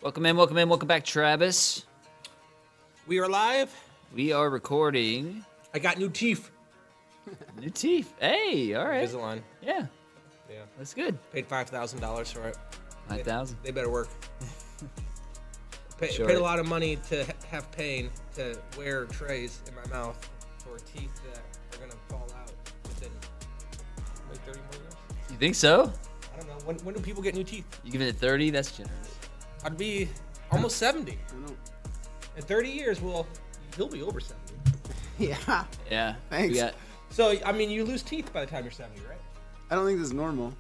Welcome in, welcome in, welcome back, Travis. We are live. We are recording. I got new teeth. New teeth. Hey, all right. Invisalign. Yeah, Yeah. that's good. Paid $5,000 for it. 5,000. They better work. Sure. Paid a lot of money to have pain to wear trays in my mouth for teeth that are gonna fall out within like 30 more years. You think so? I don't know. When do people get new teeth? You giving it 30? That's generous. I'd be almost 70. I don't. In 30 years, he'll be over 70. Yeah. Yeah. Thanks. We got, So I mean, you lose teeth by the time you're 70, right? I don't think this is normal.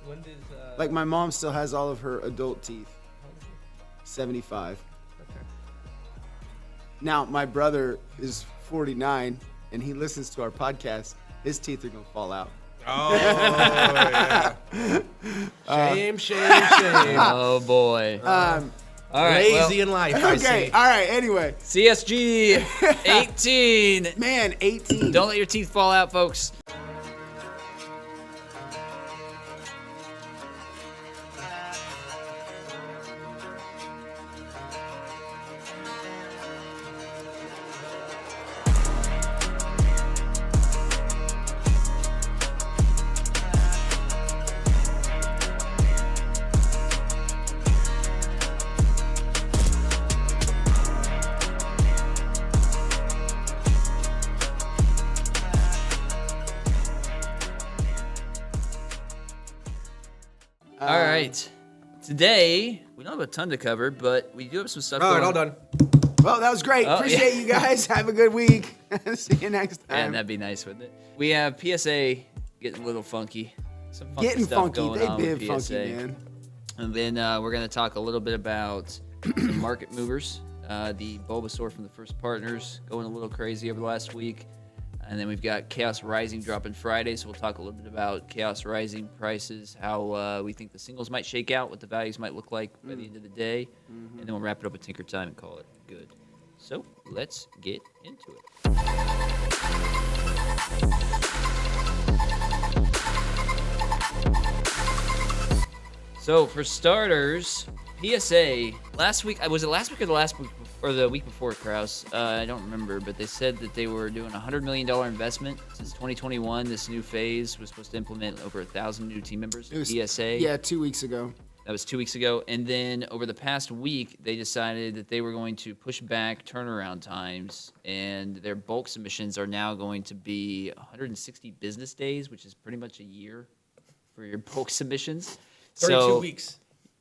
When does Like my mom still has all of her adult teeth. 75. Okay. Now my brother is 49 and he listens to our podcast. His teeth are gonna fall out. Oh yeah. Shame. oh boy. All right. Lazy in life. I Okay. see. All right. Anyway, CSG 18. man, 18. Don't let your teeth fall out, folks. All right. Today, we don't have a ton to cover, but we do have some stuff All right, going all done. Well, that was great. Oh, Appreciate yeah. you guys. Have a good week. See you next Yeah, time. that'd be nice, wouldn't it? We have PSA getting a little funky. Some funky Getting stuff funky. going They've on been with funky, PSA. man. And then we're going to talk a little bit about some market movers. The Bulbasaur from the First Partners going a little crazy over the last week. And then we've got Chaos Rising dropping Friday, so we'll talk a little bit about Chaos Rising prices, how we think the singles might shake out, what the values might look like by the end of the day. And then we'll wrap it up with Tinker Time and call it good. So let's get into it. So for starters, PSA last week. Was it last week or the last week or the week before, Kraus? I don't remember, but they said that they were doing a $100 million investment since 2021. This new phase was supposed to implement over 1,000 new team members. It was, PSA. Yeah, 2 weeks ago. That was 2 weeks ago. And then over the past week, they decided that they were going to push back turnaround times, and their bulk submissions are now going to be 160 business days, which is pretty much a year for your bulk submissions. 32 weeks.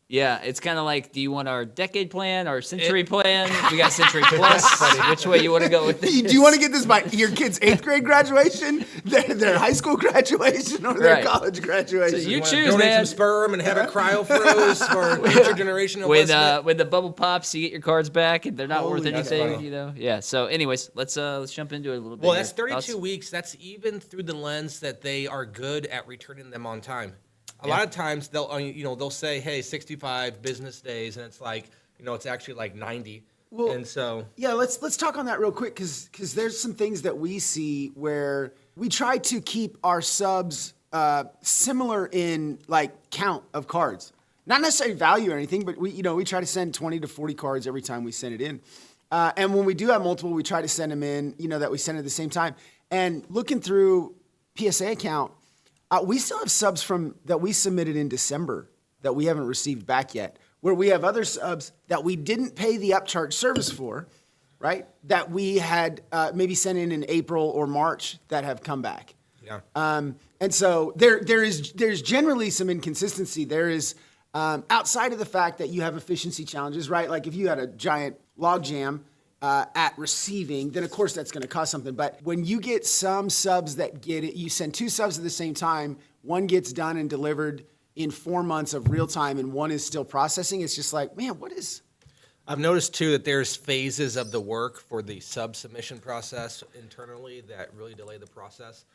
Yeah, it's kind of like, do you want our decade plan, our century plan? We got century plus. Which way you want to go with this? Do you want to get this by your kid's 8th grade graduation, their high school graduation, or their Right. college graduation? So you wanna choose, donate man. some sperm and have it cryo froze for future generation of When the bubble pops, you get your cards back, and they're not worth Holy anything, cow. you know? Yeah, so anyways, let's jump into it a little bit. Well, here. that's 32 Thoughts? weeks. That's even through the lens that they are good at returning them on time. A lot of times they'll say, hey, 65 business days, and it's like, it's actually like 90. Well, and so Yeah, let's talk on that real quick because there's some things that we see where we try to keep our subs similar in like count of cards, not necessarily value or anything, but we try to send 20 to 40 cards every time we send it in, and when we do have multiple, we try to send them in, that we send at the same time. And looking through PSA account, we still have subs that we submitted in December that we haven't received back yet, where we have other subs that we didn't pay the upcharge service for, right? That we had maybe sent in April or March that have come back. yeah. And so there's generally some inconsistency. There is outside of the fact that you have efficiency challenges, right? Like if you had a giant log jam at receiving, then of course that's going to cost something. But when you get some subs that get it, you send 2 subs at the same time, one gets done and delivered in 4 months of real time and one is still processing. It's just like, man, what is... I've noticed too that there's phases of the work for the sub submission process internally that really delay the process.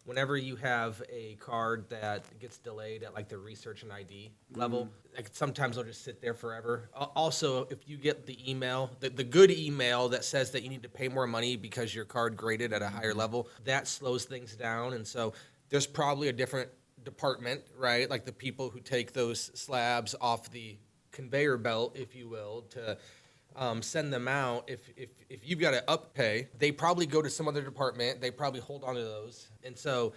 Whenever you have a card that gets delayed at like the research and ID level, like sometimes they'll just sit there forever. Also, if you get the email, the good email that says that you need to pay more money because your card graded at a higher level, that slows things down. And so there's probably a different department, right? Like the people who take those slabs off the conveyor belt, if you will, to send them out. If you've got to uppay, they probably go to some other department. They probably hold on to those. And so,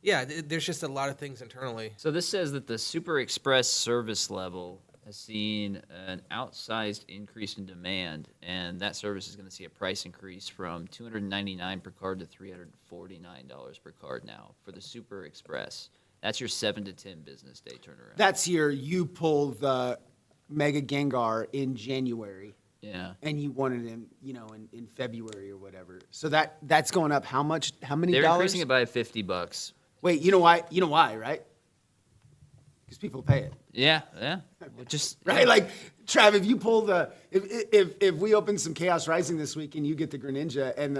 yeah, there's just a lot of things internally. So this says that the Super Express service level has seen an outsized increase in demand, and that service is going to see a price increase from $299 per card to $349 per card now for the Super Express. That's your 7 to 10 business day turnaround. That's you pull the Mega Gengar in January. Yeah. And you wanted him, in February or whatever. So that's going up how much? How many They're dollars? increasing it by $50. Wait, you know why? You know why, right? Because people pay it. Yeah. Well, just Right? Like, Trav, if you pull if we open some Chaos Rising this week and you get the Greninja and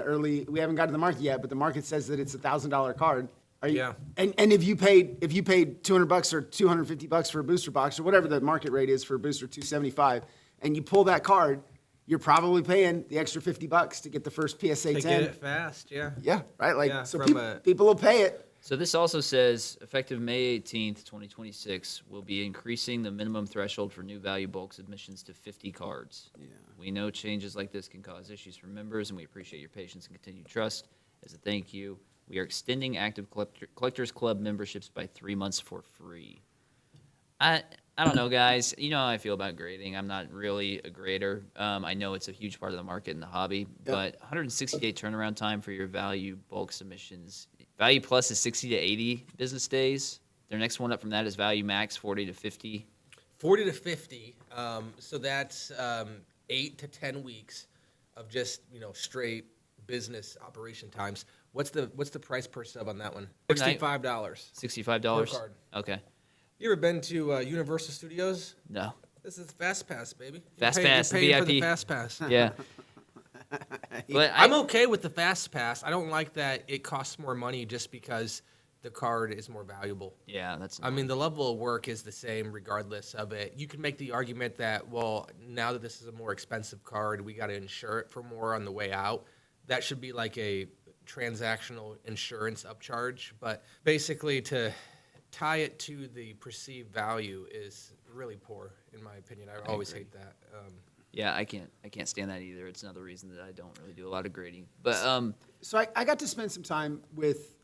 we haven't got to the market yet, but the market says that it's $1,000 card. Yeah. And if you paid $200 or $250 for a booster box or whatever the market rate is for a booster, $275, and you pull that card, you're probably paying the extra $50 to get the first PSA 10. To get it fast, yeah. Yeah, right. Like, Yeah, so from people will pay it. So this also says, effective May 18th, 2026, we'll be increasing the minimum threshold for new value bulk submissions to 50 cards. Yeah. We know changes like this can cause issues for members, and we appreciate your patience and continued trust. As a thank you, we are extending active Collectors Club memberships by 3 months for free. I don't know, guys. You know how I feel about grading. I'm not really a grader. I know it's a huge part of the market in the hobby, but 160-day turnaround time for your value bulk submissions. Value Plus is 60 to 80 business days. Their next one up from that is Value Max, 40 to 50. 40 to 50. So that's 8 to 10 weeks of just straight business operation times. What's the price per sub on that one? $65. $65? Per card. Okay. You ever been to Universal Studios? No. This is Fast Pass, baby. Fast You're Pass, paying for VIP. the Fast Pass. Yeah. But I'm okay with the Fast Pass. I don't like that it costs more money just because the card is more valuable. Yeah, that's. I mean, the level of work is the same regardless of it. You can make the argument that, well, now that this is a more expensive card, we got to insure it for more on the way out. That should be like a transactional insurance upcharge. But basically, to tie it to the perceived value is really poor, in my opinion. I always agree. hate that. Yeah, I can't stand that either. It's another reason that I don't really do a lot of grading. But So I got to spend some time with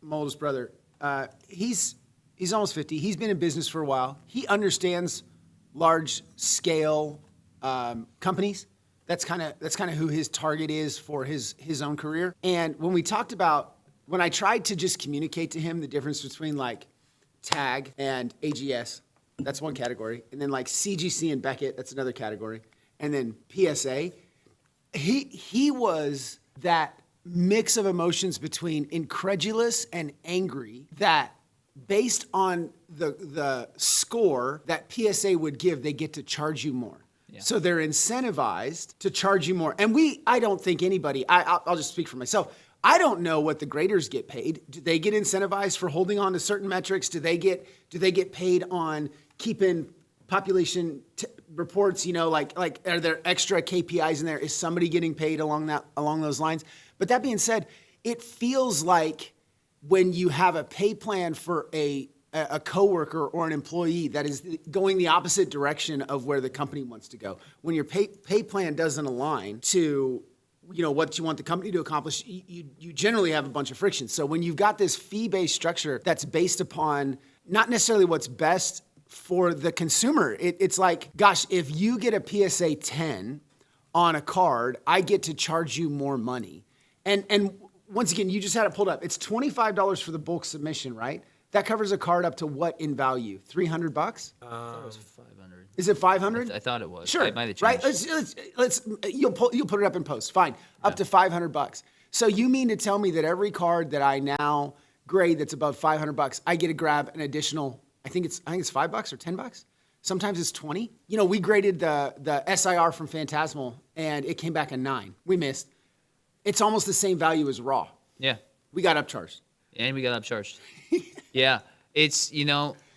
my oldest brother. He's almost 50. He's been in business for a while. He understands large scale companies. That's kind of who his target is for his own career. And when I tried to just communicate to him the difference between like Tag and AGS, that's one category, and then like CGC and Beckett, that's another category, and then PSA, he was that mix of emotions between incredulous and angry that based on the score that PSA would give, they get to charge you more. Yeah. So they're incentivized to charge you more. And I don't think anybody, I'll just speak for myself. I don't know what the graders get paid. Do they get incentivized for holding on to certain metrics? Do they get paid on keeping population reports? Like are there extra KPIs in there? Is somebody getting paid along those lines? But that being said, it feels like when you have a pay plan for a coworker or an employee that is going the opposite direction of where the company wants to go. When your pay plan doesn't align to what you want the company to accomplish, you generally have a bunch of friction. So when you've got this fee-based structure that's based upon not necessarily what's best for the consumer, it's like, gosh, if you get a PSA 10 on a card, I get to charge you more money. And once again, you just had it pulled up. It's $25 for the bulk submission, right? That covers a card up to what in value? $300? it was 500. Is it 500? I thought it was. Sure. I might have right. changed. Let's you'll put it up in post. Fine. Up to $500. So you mean to tell me that every card that I now grade that's above $500, I get to grab an additional? I think it's $5 or $10. Sometimes it's 20. We graded the SIR from Phantasmal and it came back a 9. We missed. It's almost the same value as raw. Yeah. We got upcharged. And we got upcharged. Yeah. It's,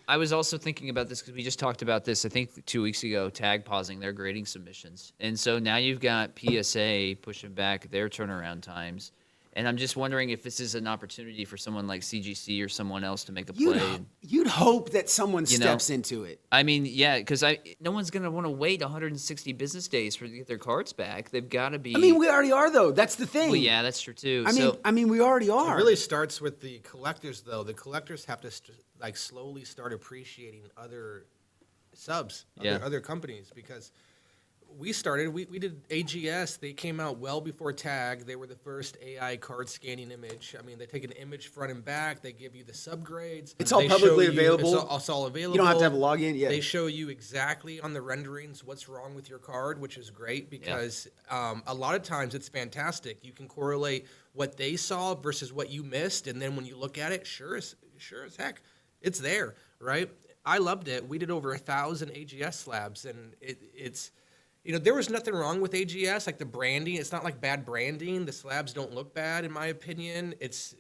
I was also thinking about this because we just talked about this, I think 2 weeks ago, Tag pausing their grading submissions. And so now you've got PSA pushing back their turnaround times. And I'm just wondering if this is an opportunity for someone like CGC or someone else to make a You'd, play. you'd hope that someone You know? steps into it. I mean, yeah, because no one's gonna want to wait 160 business days to get their cards back. They've got to be. I mean, we already are though. That's the thing. well, yeah, that's true too. I mean, we already It are. really starts with the collectors, though. The collectors have to slowly start appreciating other subs, other companies, because we did AGS. They came out well before Tag. They were the first AI card scanning image. I mean, they take an image front and back. They give you the subgrades. It's all They publicly show you- available. It's all available. You don't have to have a login. Yeah. They show you exactly on the renderings what's wrong with your card, which is great because a lot of times it's fantastic. You can correlate what they saw versus what you missed, and then when you look at it, sure as heck, it's there, right? I loved it. We did over 1,000 AGS slabs, and it's. There was nothing wrong with AGS, like the branding. It's not like bad branding. The slabs don't look bad, in my opinion. It's,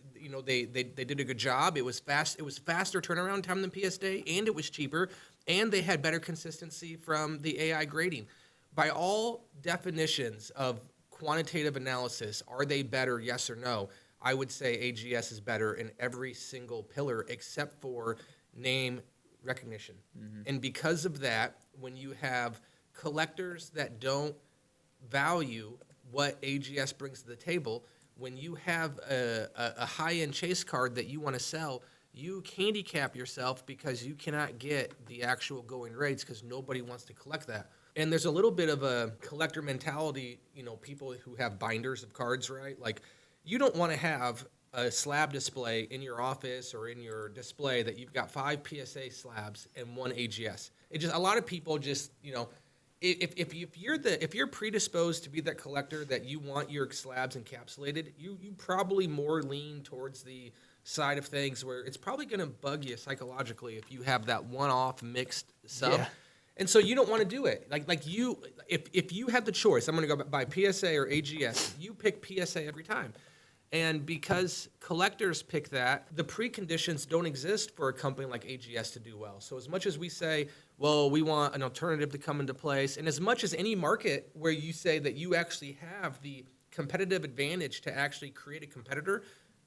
they did a good job. It was fast. It was faster turnaround time than PSA, and it was cheaper, and they had better consistency from the AI grading. By all definitions of quantitative analysis, are they better, yes or no? I would say AGS is better in every single pillar except for name recognition. Mm-hmm. And because of that, when you have collectors that don't value what AGS brings to the table, when you have a high-end chase card that you want to sell, you handicap yourself because you cannot get the actual going rates because nobody wants to collect that. And there's a little bit of a collector mentality, people who have binders of cards, right? Like, you don't want to have a slab display in your office or in your display that you've got 5 PSA slabs and 1 AGS. A lot of people just, if you're predisposed to be that collector that you want your slabs encapsulated, you probably more lean towards the side of things where it's probably going to bug you psychologically if you have that one-off mixed sub. Yeah. And so you don't want to do it. If you had the choice, I'm going to go by PSA or AGS, you pick PSA every time. And because collectors pick that, the preconditions don't exist for a company like AGS to do well. So as much as we say, well, we want an alternative to come into place, and as much as any market where you say that you actually have the competitive advantage to actually create a competitor,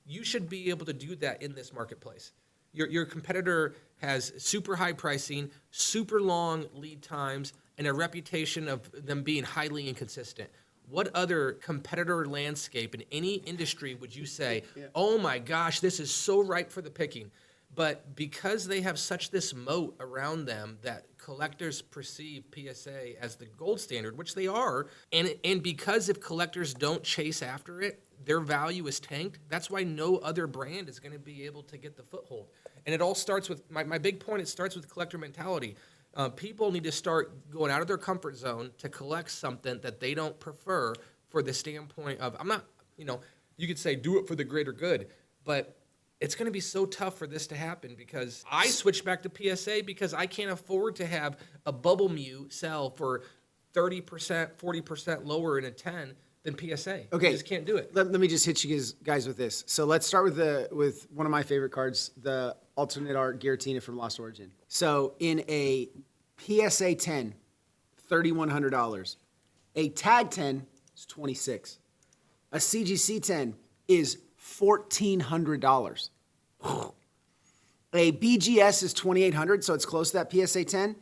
you should be able to do that in this marketplace. Your competitor has super high pricing, super long lead times, and a reputation of them being highly inconsistent. What other competitor landscape in any industry would you say, oh my gosh, this is so ripe for the picking? But because they have such this moat around them that collectors perceive PSA as the gold standard, which they are, and because if collectors don't chase after it, their value is tanked, that's why no other brand is going to be able to get the foothold. And it all starts with, my big point, it starts with collector mentality. People need to start going out of their comfort zone to collect something that they don't prefer for the standpoint of, I'm not, you could say do it for the greater good, but it's going to be so tough for this to happen because I switched back to PSA because I can't afford to have a Bubble Mew sell for 30%, 40% lower in a 10 than PSA. Okay. You just can't do it. Let me just hit you guys with this. So let's start with one of my favorite cards, the alternate art Giratina from Lost Origin. So in a PSA 10, $3,100. A Tag 10 is $26. A CGC 10 is $1,400. A BGS is $2,800, so it's close to that PSA 10.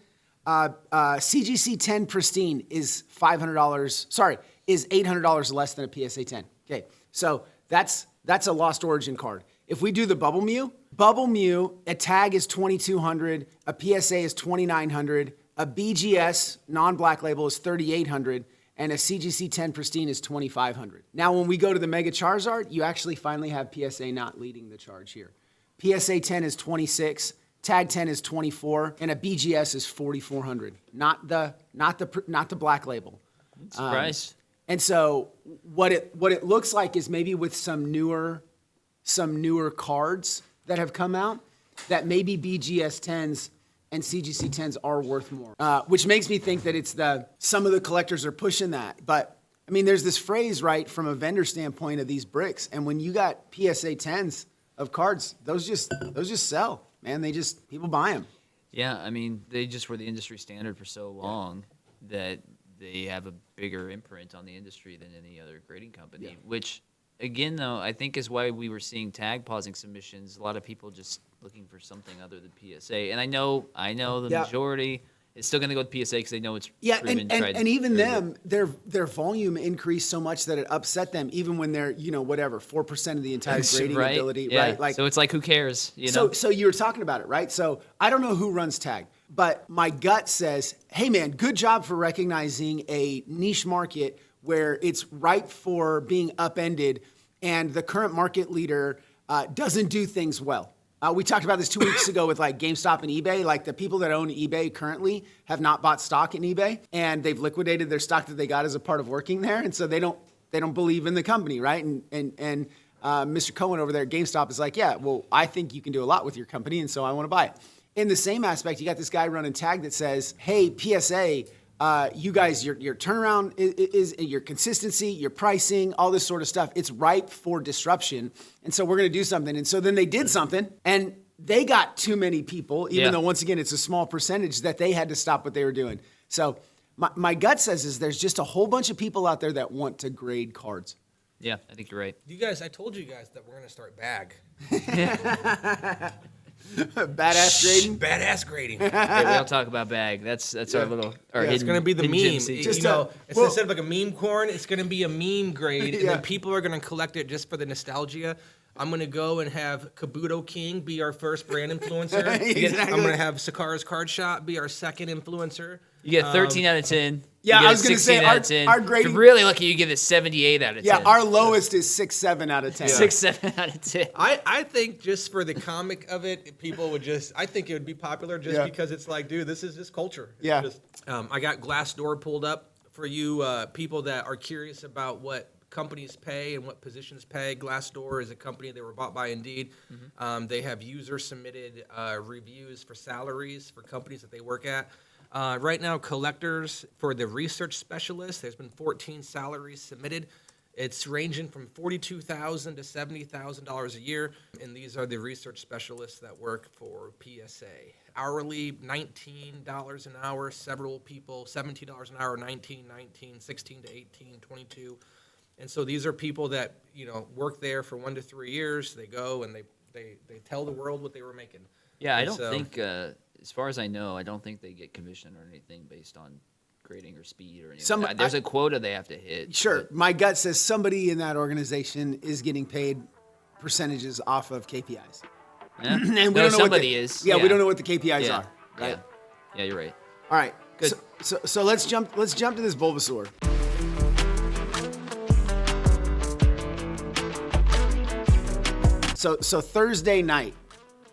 CGC 10 Pristine is $500. Sorry, is $800 less than a PSA 10. Okay, so that's a Lost Origin card. If we do the Bubble Mew, a Tag is $2,200, a PSA is $2,900, a BGS non-black label is $3,800, and a CGC 10 Pristine is $2,500. Now, when we go to the Mega Charizard, you actually finally have PSA not leading the charge here. PSA 10 is $26, Tag 10 is $24, and a BGS is $4,400. Not the black label. I'm surprised. And so what it looks like is maybe with some newer cards that have come out, that maybe BGS 10s and CGC 10s are worth more, which makes me think that some of the collectors are pushing that. But I mean, there's this phrase, right, from a vendor standpoint of these bricks, and when you got PSA 10s of cards, those just sell, man. People buy them. Yeah, I mean, they just were the industry standard for so long that they have a bigger imprint on the industry than any other grading company, which again, though, I think is why we were seeing tag pausing submissions. A lot of people just looking for something other than PSA. And I know the Yeah. majority is still going to go with PSA because they know it's Yeah, proven, and even true. them, their volume increased so much that it upset them, even when they're 4% of the entire grading right? ability, Yeah. right? Like, so it's like, who cares? You know? so you were talking about it, right? So I don't know who runs tag, but my gut says, hey man, good job for recognizing a niche market where it's ripe for being upended, and the current market leader doesn't do things well. We talked about this 2 weeks ago with like GameStop and eBay. Like the people that own eBay currently have not bought stock in eBay, and they've liquidated their stock that they got as a part of working there, and so they don't believe in the company, right? And Mr. Cohen over there at GameStop is like, yeah, well, I think you can do a lot with your company, and so I want to buy it. In the same aspect, you got this guy running tag that says, hey, PSA, you guys, your turnaround is your consistency, your pricing, all this sort of stuff. It's ripe for disruption. And so we're going to do something. And so then they did something, and they got too many people, even though, once again, it's a small percentage, that they had to stop what they were doing. So my gut says is there's just a whole bunch of people out there that want to grade cards. Yeah, I think you're right. You guys, I told you guys that we're going to start bag. Badass grading. Badass grading. Hey, we all talk about bag. That's our little our It's hidden, going to be the hidden gem meme. secret. Just Instead of like a meme corn, it's going to be a meme grade, and Yeah. then people are going to collect it just for the nostalgia. I'm going to go and have Kabuto King be our first brand influencer. Exactly. I'm going to have Sakara's Card Shop be our second influencer. You get 13 out of 10. yeah, You get I was a gonna 16 say, out of 10. our grading- If you're really lucky, you get a 78 out of 10. Yeah, our lowest is 6-7 out of 10. 6-7 out of 10. I think just for the comic of it, people would I think it would be popular just because it's like, dude, this is just culture. It's Yeah. just- I got Glassdoor pulled up for you people that are curious about what companies pay and what positions pay. Glassdoor is a company that were bought by Indeed. They have user-submitted reviews for salaries for companies that they work at. Right now, collectors for the research specialist, there's been 14 salaries submitted. It's ranging from $42,000 to $70,000 a year, and these are the research specialists that work for PSA. Hourly, $19 an hour. Several people, $17 an hour, 19, 16 to 18, 22. And so these are people that work there for 1 to 3 years. They go and they tell the world what they were making. Yeah, I And don't so- think, as far as I know, I don't think they get commission or anything based on grading or speed or anything. There's a quota they have to hit. Sure. My gut says somebody in that organization is getting paid percentages off of KPIs. Yeah. And we No, don't know somebody what is. Yeah, we don't know what the KPIs Yeah. are. Right? Yeah, you're right. All right. Good. So let's jump to this Bulbasaur. So Thursday night,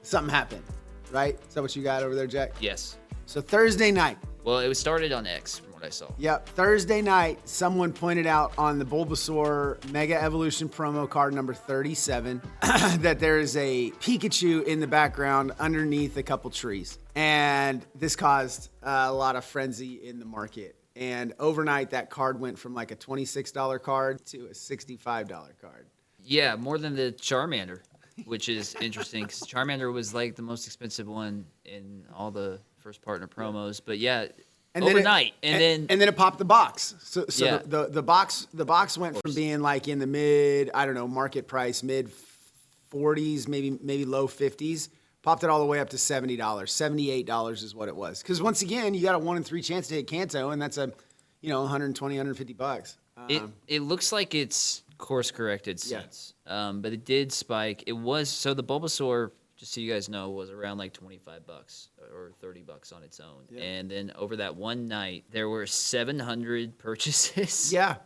something happened, right? Is that what you got over there, Jack? Yes. So Thursday night. Well, it was started on X from what I saw. Yep. Thursday night, someone pointed out on the Bulbasaur Mega Evolution promo card number 37 that there is a Pikachu in the background underneath a couple trees. And this caused a lot of frenzy in the market. And overnight, that card went from like a $26 card to a $65 card. Yeah, more than the Charmander, which is interesting because Charmander was like the most expensive one in all the first partner promos. But yeah, And overnight, then it popped the box. So Yeah. the box went from being like in the mid, I don't know, market price, mid 40s, maybe low 50s, popped it all the way up to $70. $78 is what it was. Because once again, you got a 1 in 3 chance to hit Kanto, and that's a, $120, $150. it looks like it's course corrected since, but it did spike. It was so the Bulbasaur, just so you guys know, was around like $25 or $30 on its own, and then over that one night there were 700 purchases. Yeah.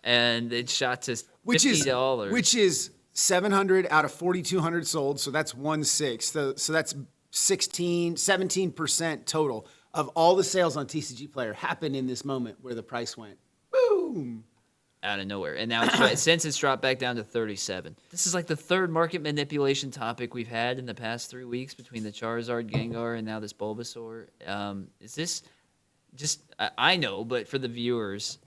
And it shot to Which $50. Which is 700 out of 4,200 sold, so that's 1/6. So that's 17% total of all the sales on TCG Player happened in this moment where the price went boom. Out of nowhere. And now since it's dropped back down to 37. This is like the third market manipulation topic we've had in the past 3 weeks between the Charizard, Gengar, and now this Bulbasaur. Is this just, I know, but for the viewers,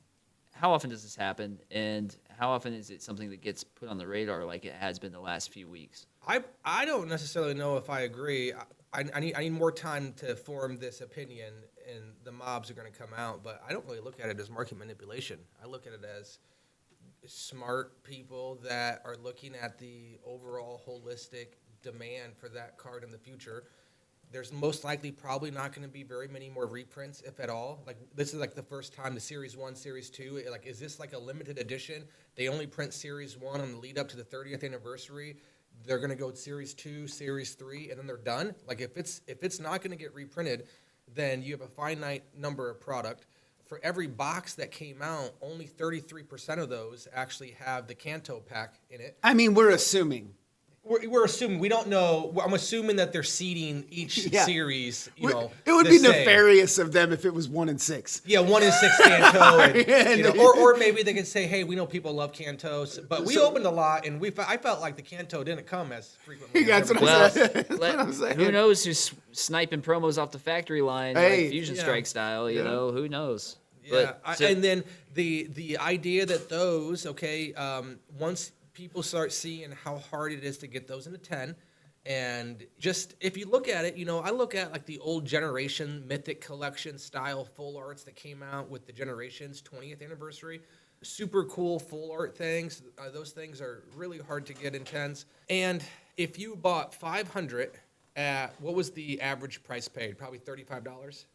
how often does this happen? And how often is it something that gets put on the radar like it has been the last few weeks? I don't necessarily know if I agree. I need more time to form this opinion, and the mobs are going to come out. But I don't really look at it as market manipulation. I look at it as smart people that are looking at the overall holistic demand for that card in the future. There's most likely probably not going to be very many more reprints, if at all. Like, this is like the first time the Series 1, Series 2, like, is this like a limited edition? They only print Series 1 on the lead up to the 30th anniversary. They're going to go Series 2, Series 3, and then they're done. Like, if it's not going to get reprinted, then you have a finite number of product. For every box that came out, only 33% of those actually have the Kanto pack in it. I mean, we're assuming. We're assuming. We don't know. I'm assuming that they're seeding each series. It would be nefarious of them if it was 1 in 6. Yeah, 1 in 6 Kanto, or maybe they could say, "Hey, we know people love Kanto, but we opened a lot, and I felt like the Kanto didn't come as frequently." That's as what I'm saying. Who knows who's sniping promos off the factory line, like Fusion Strike style? You know, who knows? Yeah, and then the idea that those once people start seeing how hard it is to get those into 10. And just, if you look at it, I look at like the old Generation Mythic Collection style full arts that came out with the Generations 20th anniversary. Super cool full art things. Those things are really hard to get in 10s. And if you bought 500 at, what was the average price paid? Probably $35?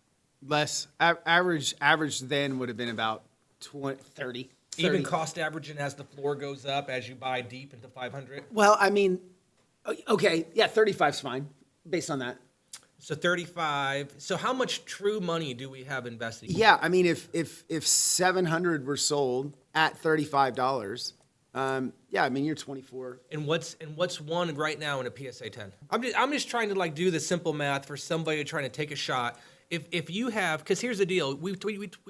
Less. Average then would have been about 30. Even cost averaging as the floor goes up, as you buy deep into 500? Well, I mean, okay, yeah, 35's fine, based on that. So 35. So how much true money do we have invested? Yeah, I mean, if 700 were sold at $35, yeah, I mean, you're 24. And what's one right now in a PSA 10? I'm just trying to like do the simple math for somebody trying to take a shot. If you have, because here's the deal, we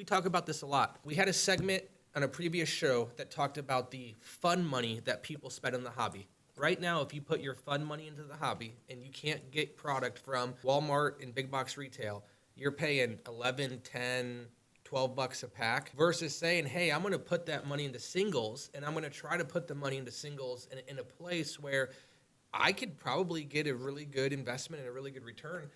talk about this a lot. We had a segment on a previous show that talked about the fun money that people spend in the hobby. Right now, if you put your fun money into the hobby and you can't get product from Walmart and big box retail, you're paying 11, 10, 12 bucks a pack versus saying, hey, I'm going to put that money into singles, and I'm going to try to put the money into singles in a place where I could probably get a really good investment and a really good return.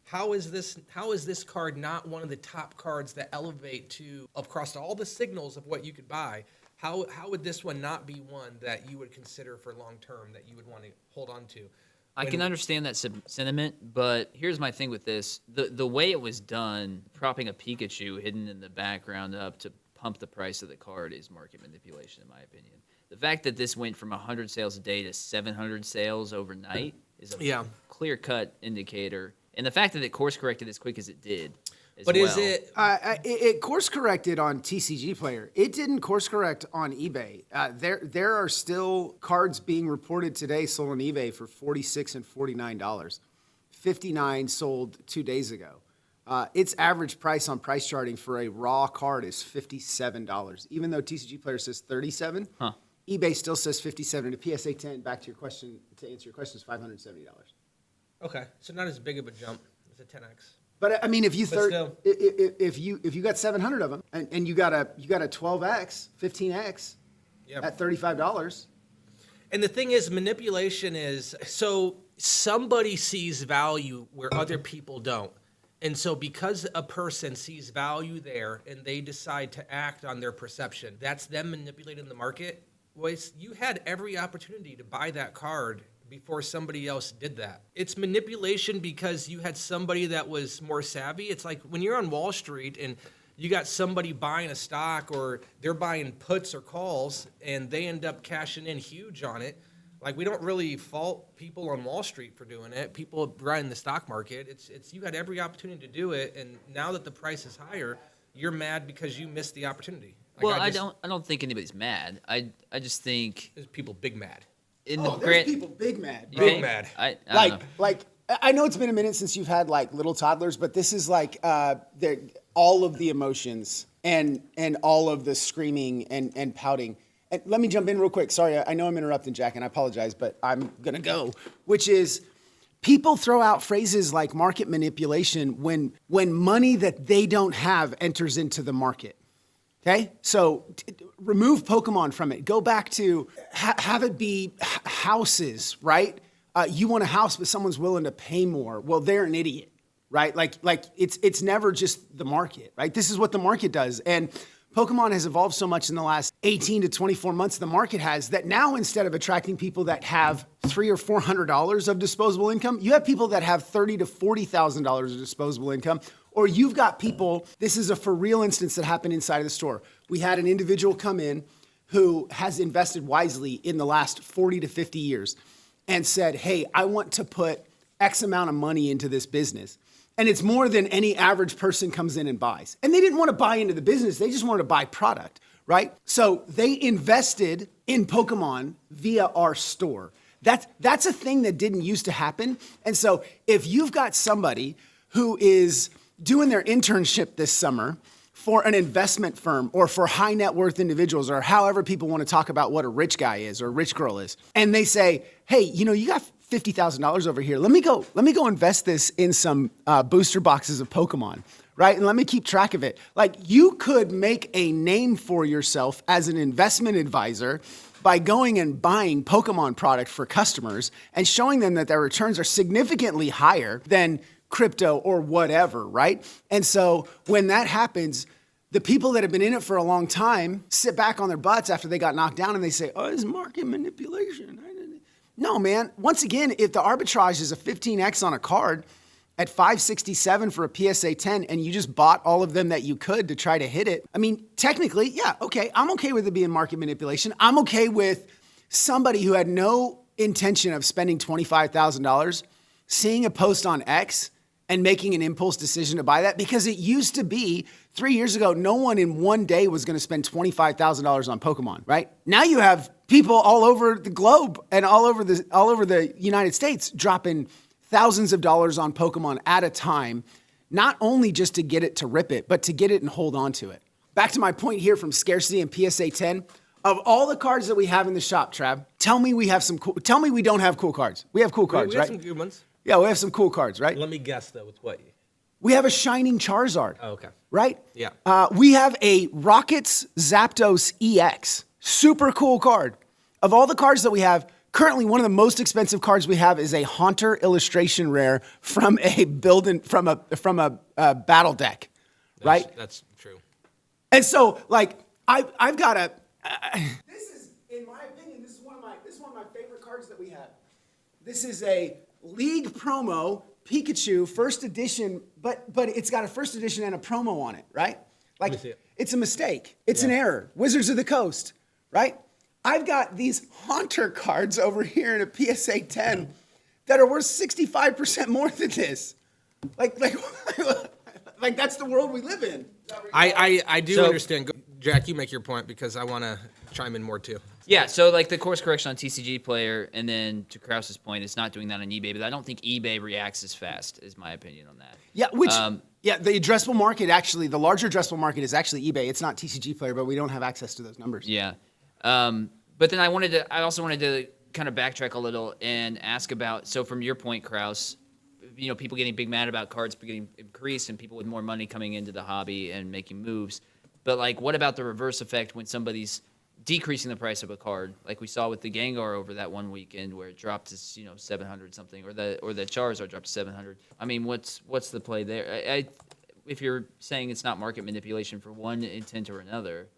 How is this card not one of the top cards that elevate to across all the signals of what you could buy? How would this one not be one that you would consider for long term that you would want to hold on to? I can understand that sentiment, but here's my thing with this. The way it was done, propping a Pikachu hidden in the background up to pump the price of the card is market manipulation, in my opinion. The fact that this went from 100 sales a day to 700 sales overnight is a clear-cut indicator. And the fact that it course-corrected as quick as it did as but well. Is it... It course-corrected on TCG Player. It didn't course-correct on eBay. There are still cards being reported today sold on eBay for $46 and $49. 59 sold 2 days ago. Its average price on price charting for a raw card is $57. Even though TCG Player says $37, eBay still says $57. And a PSA 10, back to your question, to answer your question, is $570. Okay, so not as big of a jump as a 10x. But I mean, if you got 700 of them and you got a 12x, 15x at $35. And the thing is, manipulation is so somebody sees value where other people don't. And so because a person sees value there and they decide to act on their perception, that's them manipulating the market. You had every opportunity to buy that card before somebody else did that. It's manipulation because you had somebody that was more savvy. It's like when you're on Wall Street and you got somebody buying a stock or they're buying puts or calls and they end up cashing in huge on it. Like, we don't really fault people on Wall Street for doing it. People running the stock market. It's you had every opportunity to do it, and now that the price is higher, you're mad because you missed the opportunity. Like, well, I don't think anybody's mad. I just think there's people big mad. There's people big mad. Bro. Big mad. I don't know. I know it's been a minute since you've had like little toddlers, but this is like all of the emotions and all of the screaming and pouting. And let me jump in real quick. Sorry, I know I'm interrupting, Jack, and I apologize, but I'm gonna go. Which is, people throw out phrases like market manipulation when money that they don't have enters into the market. Okay, so remove Pokemon from it. Go back to have it be houses, right? You want a house, but someone's willing to pay more. Well, they're an idiot, right? Like it's never just the market, right? This is what the market does. And Pokemon has evolved so much in the last 18 to 24 months, the market has, that now instead of attracting people that have $300 or $400 of disposable income, you have people that have $30,000 to $40,000 of disposable income, or you've got people, this is a for real instance that happened inside of the store. We had an individual come in who has invested wisely in the last 40 to 50 years and said, hey, I want to put X amount of money into this business. And it's more than any average person comes in and buys. And they didn't want to buy into the business. They just wanted to buy product, right? So they invested in Pokemon via our store. That's a thing that didn't used to happen. And so if you've got somebody who is doing their internship this summer for an investment firm or for high net worth individuals or however people want to talk about what a rich guy is or a rich girl is, and they say, hey, you got $50,000 over here. Let me go invest this in some booster boxes of Pokemon, right? And let me keep track of it. Like, you could make a name for yourself as an investment advisor by going and buying Pokemon product for customers and showing them that their returns are significantly higher than crypto or whatever, right? And so when that happens, the people that have been in it for a long time sit back on their butts after they got knocked down and they say, oh, it's market manipulation. No, man. Once again, if the arbitrage is a 15x on a card at 567 for a PSA 10 and you just bought all of them that you could to try to hit it, I mean, technically, yeah, okay. I'm okay with it being market manipulation. I'm okay with somebody who had no intention of spending $25,000 seeing a post on X and making an impulse decision to buy that, because it used to be 3 years ago, no one in one day was going to spend $25,000 on Pokemon, right? Now you have people all over the globe and all over the United States dropping thousands of dollars on Pokemon at a time, not only just to get it to rip it, but to get it and hold on to it. Back to my point here from scarcity and PSA 10. Of all the cards that we have in the shop, Trav, tell me we don't have cool cards. We have cool cards, we right? have some good ones. Yeah, we have some cool cards, right? Let me guess, though, with what? We have a Shining Charizard. Oh, okay. Right? Yeah. We have a Rockets Zapdos EX. Super cool card. Of all the cards that we have, currently one of the most expensive cards we have is a Haunter illustration rare from a battle deck, right? That's true. And so, like, I've got a. This is, in my opinion, this is one of my favorite cards that we have. This is a League promo Pikachu first edition, but it's got a first edition and a promo on it, right? Like, it's a mistake. It's an error. Wizards of the Coast, right? I've got these Haunter cards over here in a PSA 10 that are worth 65% more than this. Like that's the world we live in. I do understand. Jack, you make your point because I want to chime in more too. Yeah, so like the course correction on TCG Player, and then to Krause's point, it's not doing that on eBay, but I don't think eBay reacts as fast, is my opinion on that. Yeah, the addressable market, actually, the larger addressable market is actually eBay. It's not TCG Player, but we don't have access to those numbers. Yeah. But then I also wanted to kind of backtrack a little and ask about, so from your point, Krause, people getting big mad about cards getting increased and people with more money coming into the hobby and making moves. But like, what about the reverse effect when somebody's decreasing the price of a card, like we saw with the Gengar over that one weekend where it dropped to 700 something, or the Charizard dropped to 700? I mean, what's the play there? If you're saying it's not market manipulation for one intent or another,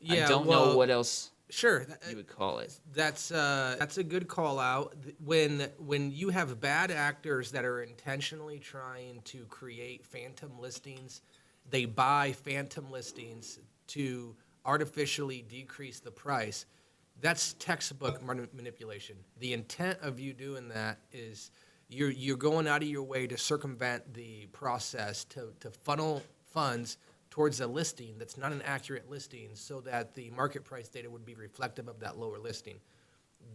I don't know what else. Sure, you would call it. That's a good call out. When you have bad actors that are intentionally trying to create phantom listings, they buy phantom listings to artificially decrease the price. That's textbook manipulation. The intent of you doing that is you're going out of your way to circumvent the process to funnel funds towards a listing that's not an accurate listing so that the market price data would be reflective of that lower listing.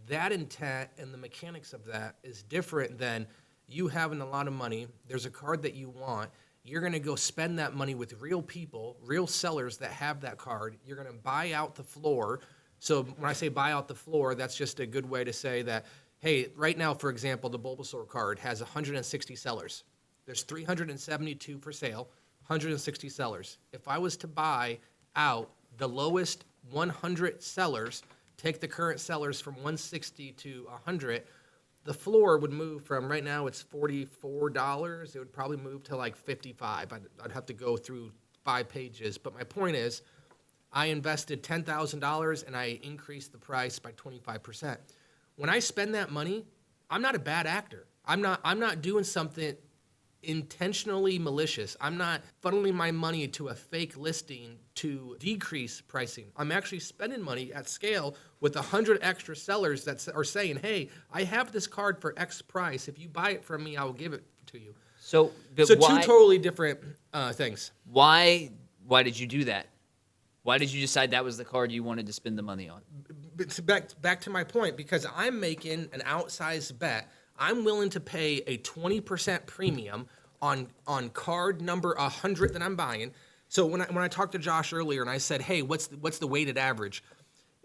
That intent and the mechanics of that is different than you having a lot of money. There's a card that you want. You're going to go spend that money with real people, real sellers that have that card. You're going to buy out the floor. So when I say buy out the floor, that's just a good way to say that, hey, right now, for example, the Bulbasaur card has 160 sellers. There's 372 for sale, 160 sellers. If I was to buy out the lowest 100 sellers, take the current sellers from 160 to 100, the floor would move from, right now it's $44. It would probably move to like $55. I'd have to go through 5 pages. But my point is, I invested $10,000 and I increased the price by 25%. When I spend that money, I'm not a bad actor. I'm not doing something intentionally malicious. I'm not funneling my money to a fake listing to decrease pricing. I'm actually spending money at scale with 100 extra sellers that are saying, hey, I have this card for X price. If you buy it from me, I will give it to you. So Two totally different things. Why did you do that? Why did you decide that was the card you wanted to spend the money on? Back to my point, because I'm making an outsized bet. I'm willing to pay a 20% premium on card number 100 that I'm buying. So when I talked to Josh earlier and I said, hey, what's the weighted average?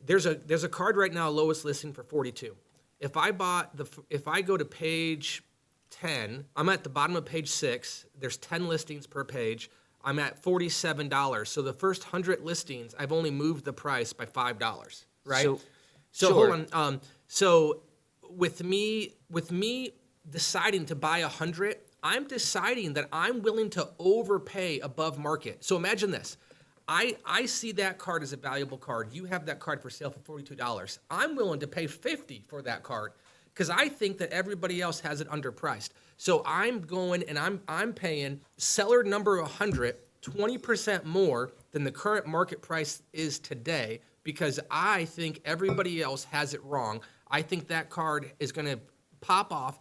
There's a card right now, lowest listing for 42. If I go to page 10, I'm at the bottom of page 6. There's 10 listings per page. I'm at $47. So the first 100 listings, I've only moved the price by $5, right? So Hold sure. on. So with me deciding to buy 100, I'm deciding that I'm willing to overpay above market. So imagine this. I see that card as a valuable card. You have that card for sale for $42. I'm willing to pay $50 for that card because I think that everybody else has it underpriced. So I'm going and I'm paying seller number 100 20% more than the current market price is today because I think everybody else has it wrong. I think that card is going to pop off.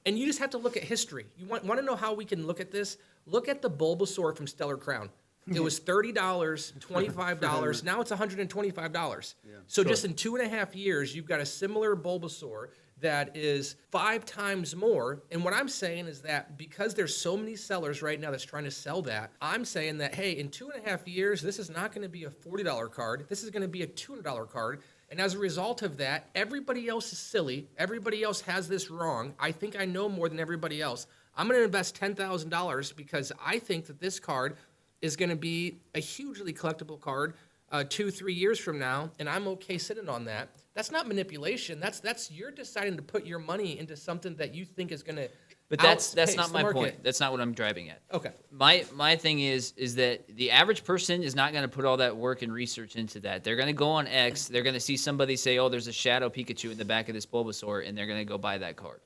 And you just have to look at history. You want to know how we can look at this? Look at the Bulbasaur from Stellar Crown. It was $30, $25. Now it's $125. So just in 2.5 years, you've got a similar Bulbasaur that is 5 times more. And what I'm saying is that because there's so many sellers right now that's trying to sell that, I'm saying that, hey, in 2.5 years, this is not going to be a $40 card. This is going to be a $200 card. And as a result of that, everybody else is silly. Everybody else has this wrong. I think I know more than everybody else. I'm going to invest $10,000 because I think that this card is going to be a hugely collectible card 2-3 years from now, and I'm okay sitting on that. That's not manipulation. That's you're deciding to put your money into something that you think is going to. But that's not my point. That's not what I'm driving at. Okay. My thing is that the average person is not going to put all that work and research into that. They're going to go on X. They're going to see somebody say, "Oh, there's a shadow Pikachu in the back of this Bulbasaur," and they're going to go buy that card.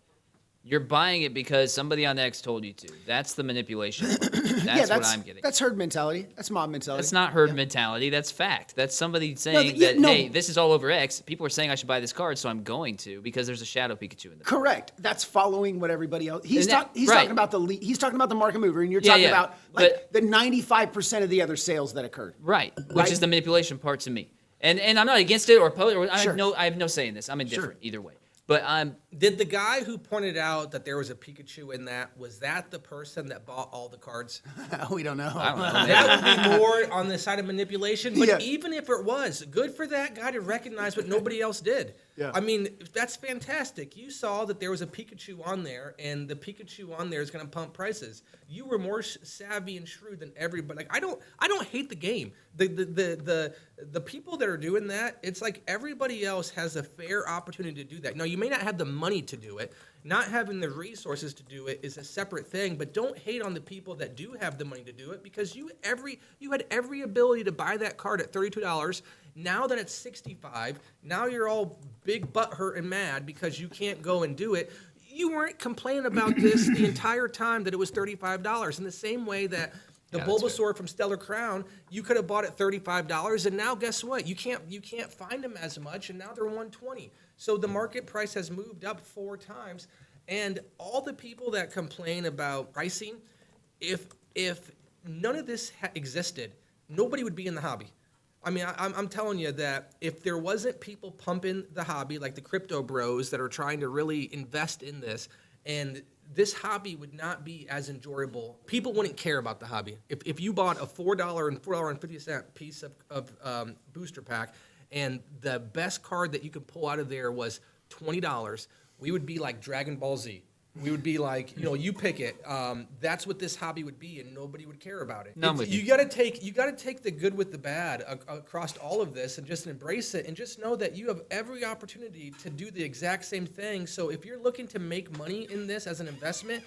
You're buying it because somebody on X told you to. That's the manipulation. That's what I'm getting. That's herd mentality. That's mob mentality. That's not herd mentality. That's fact. That's somebody saying hey, this is all over X. People are saying I should buy this card, so I'm going to because there's a shadow Pikachu in there. Correct. That's following what everybody else. He's talking about he's talking about the market mover, and you're talking about the 95% of the other sales that occurred. Right. Which is the manipulation part to me. And I'm not against it or opposed. I have no say in this. I'm indifferent either way. But did the guy who pointed out that there was a Pikachu in that, was that the person that bought all the cards? We don't know. I don't know. That would be more on the side of manipulation. But even if it was, good for that guy to recognize what nobody else did. Yeah. I mean, that's fantastic. You saw that there was a Pikachu on there, and the Pikachu on there is going to pump prices. You were more savvy and shrewd than everybody. Like I don't hate the game. The people that are doing that, it's like everybody else has a fair opportunity to do that. Now, you may not have the money to do it. Not having the resources to do it is a separate thing, but don't hate on the people that do have the money to do it because you had every ability to buy that card at $32. Now that it's $65, now you're all big butthurt and mad because you can't go and do it. You weren't complaining about this the entire time that it was $35. In the same way that the Bulbasaur from Stellar Crown, you could have bought it $35, and now guess what? You can't find them as much, and now they're $120. So the market price has moved up 4 times, and all the people that complain about pricing, if none of this existed, nobody would be in the hobby. I mean, I'm telling you that if there wasn't people pumping the hobby, like the crypto bros that are trying to really invest in this, and this hobby would not be as enjoyable. People wouldn't care about the hobby. If you bought a $4 and $4.50 piece of booster pack, and the best card that you could pull out of there was $20, we would be like Dragon Ball Z. We would be like, you pick it. That's what this hobby would be, and nobody would care about it. You got to take the good with the bad across all of this, and just embrace it, and just know that you have every opportunity to do the exact same thing. So if you're looking to make money in this as an investment,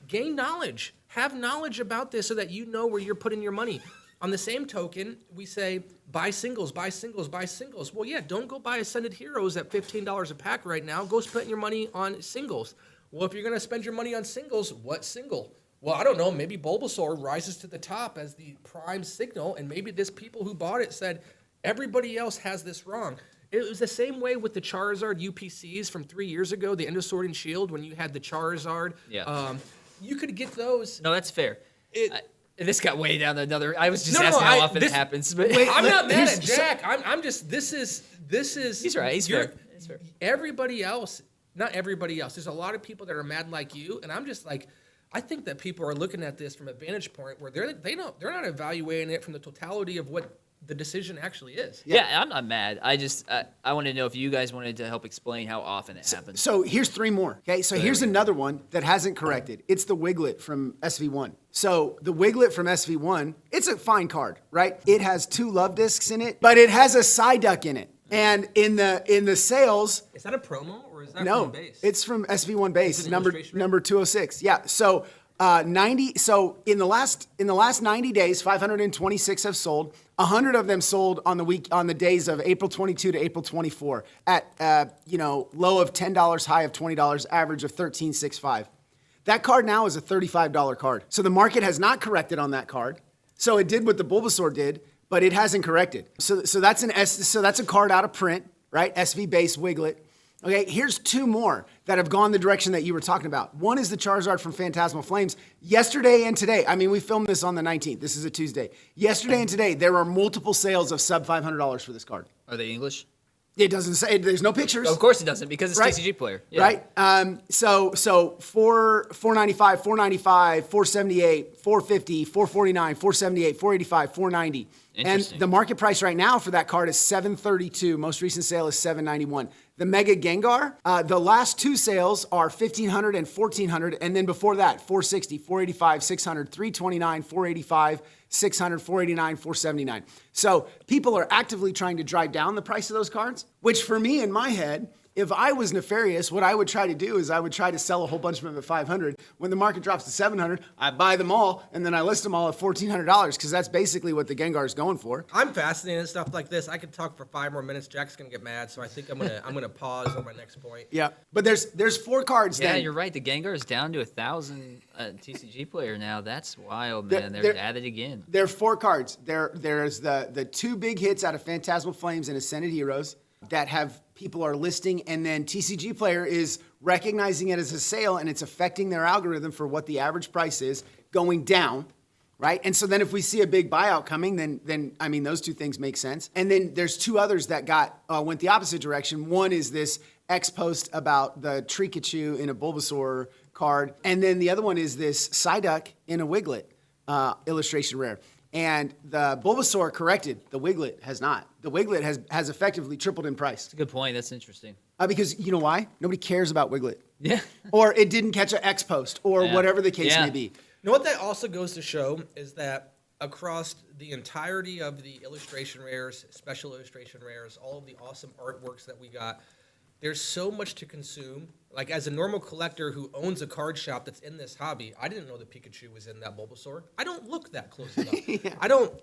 gain knowledge, have knowledge about this, so that you know where you're putting your money. On the same token, we say buy singles, buy singles, buy singles. Well, yeah, don't go buy Ascended Heroes at $15 a pack right now. Go spend your money on singles. Well, if you're going to spend your money on singles, what single? Well, I don't know. Maybe Bulbasaur rises to the top as the prime signal, and maybe this people who bought it said, everybody else has this wrong. It was the same way with the Charizard UPCs from 3 years ago, the End of Sword and Shield, when you had the Charizard. Yeah. You could get those. No, that's fair. This got way down another. I was just asking how often it happens, but I'm not mad at Jack. I'm just. This is. He's right. He's fair. He's fair. Everybody else, not everybody else. There's a lot of people that are mad like you, and I'm just like, I think that people are looking at this from a vantage point where they're not evaluating it from the totality of what the decision actually is. Yeah, I'm not mad. I just I want to know if you guys wanted to help explain how often it happens. So here's 3 more. Okay, so here's another one that hasn't corrected. It's the Wiglet from SV1. So the Wiglet from SV1, it's a fine card, right? It has 2 love discs in it, but it has a Psyduck in it. And in the sales, Is that a promo or is that no, from base? it's from SV1 base, an number illustration? number 206. Yeah. So 90. So in the last 90 days, 526 have sold. 100 of them sold on the days of April 22 to April 24 at low of $10, high of $20, average of 13.65. That card now is a $35 card. So the market has not corrected on that card. So it did what the Bulbasaur did, but it hasn't corrected. So that's that's a card out of print, right? SV base Wiglet. Okay, here's 2 more that have gone the direction that you were talking about. One is the Charizard from Phantasmal Flames. Yesterday and today, I mean, we filmed this on the 19th. This is a Tuesday. Yesterday and today, there are multiple sales of sub $500 for this card. Are they English? It doesn't say, there's no pictures. Of course it doesn't, because it's Right. TCG player. Yeah. Right? So 495, 495, 478, 450, 449, 478, 485, 490. And Interesting. the market price right now for that card is $732. Most recent sale is $791. The Mega Gengar, the last 2 sales are $1,500 and $1,400, and then before that, $460, $485, $600, $329, $485, $600, $489, $479. So people are actively trying to drive down the price of those cards, which for me in my head, if I was nefarious, what I would try to do is I would try to sell a whole bunch of them at $500. When the market drops to $700, I buy them all, and then I list them all at $1,400 because that's basically what the Gengar is going for. I'm fascinated in stuff like this. I could talk for 5 more minutes. Jack's gonna get mad, so I think I'm gonna pause on my next point. Yeah, but there's 4 cards. Yeah, then. you're right. The Gengar is down to 1,000 TCG player now. That's wild, They're- man. They're they're- at it again. There are 4 cards. There's the 2 big hits out of Phantasmal Flames and Ascended Heroes that have people are listing, and then TCG Player is recognizing it as a sale, and it's affecting their algorithm for what the average price is going down, right? And so then if we see a big buyout coming, then I mean those 2 things make sense. And then there's 2 others that went the opposite direction. One is this X post about the Trikachu in a Bulbasaur card, and then the other one is this Psyduck in a Wiglet illustration rare. And the Bulbasaur corrected. The Wiglet has not. The Wiglet has effectively tripled in price. That's a good point. That's interesting. Because you know why? Nobody cares about Wiglet. Yeah. Or it didn't catch an X post or Yeah. whatever the case Yeah. may be. You know what that also goes to show is that across the entirety of the illustration rares, special illustration rares, all of the awesome artworks that we got, there's so much to consume. Like as a normal collector who owns a card shop that's in this hobby, I didn't know that Pikachu was in that Bulbasaur. I don't look that close enough.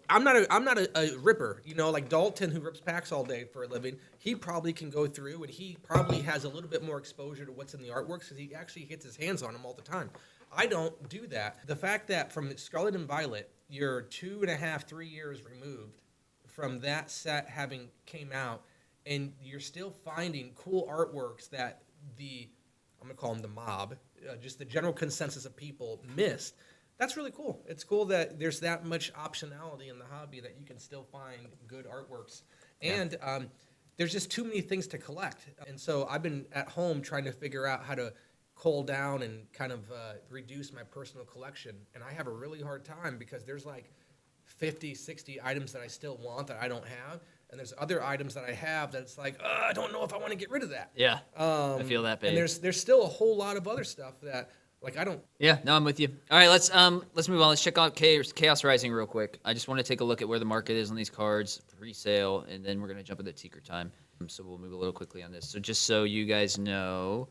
I'm not a ripper. You know, like Dalton who rips packs all day for a living. He probably can go through and he probably has a little bit more exposure to what's in the artworks because he actually gets his hands on them all the time. I don't do that. The fact that from Scarlet and Violet, you're 2.5, 3 years removed from that set having came out, and you're still finding cool artworks that I'm going to call them the mob, just the general consensus of people missed. That's really cool. It's cool that there's that much optionality in the hobby that you can still find good artworks. And there's just too many things to collect. And so I've been at home trying to figure out how to cull down and kind of reduce my personal collection. And I have a really hard time because there's like 50, 60 items that I still want that I don't have. And there's other items that I have that it's like, I don't know if I want to get rid of that. Yeah. I feel that, babe. And there's still a whole lot of other stuff that, like, I don't. Yeah, no, I'm with you. All right, let's move on. Let's check out Chaos Rising real quick. I just want to take a look at where the market is on these cards, pre-sale, and then we're going to jump into Tinker Time. So we'll move a little quickly on this. So just so you guys know,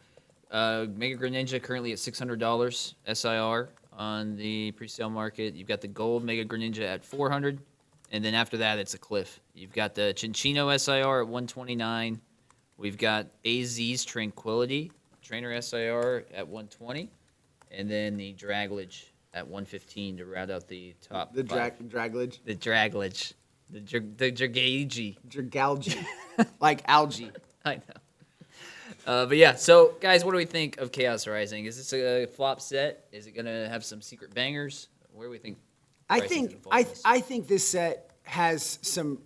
Mega Greninja currently at $600 SIR on the pre-sale market. You've got the gold Mega Greninja at $400 And then after that, it's a cliff. You've got the Cinchino SIR at 129. We've got AZ's Tranquility Trainer SIR at 120. And then the Draglage at 115 to round out the top The five. draglage. The Draglage. The Dragage. Dragalgy. Like algae. I know. But yeah, so guys, what do we think of Chaos Rising? Is this a flop set? Is it going to have some secret bangers? Where do we think? I pricing's think gonna fall on this? I think this set has some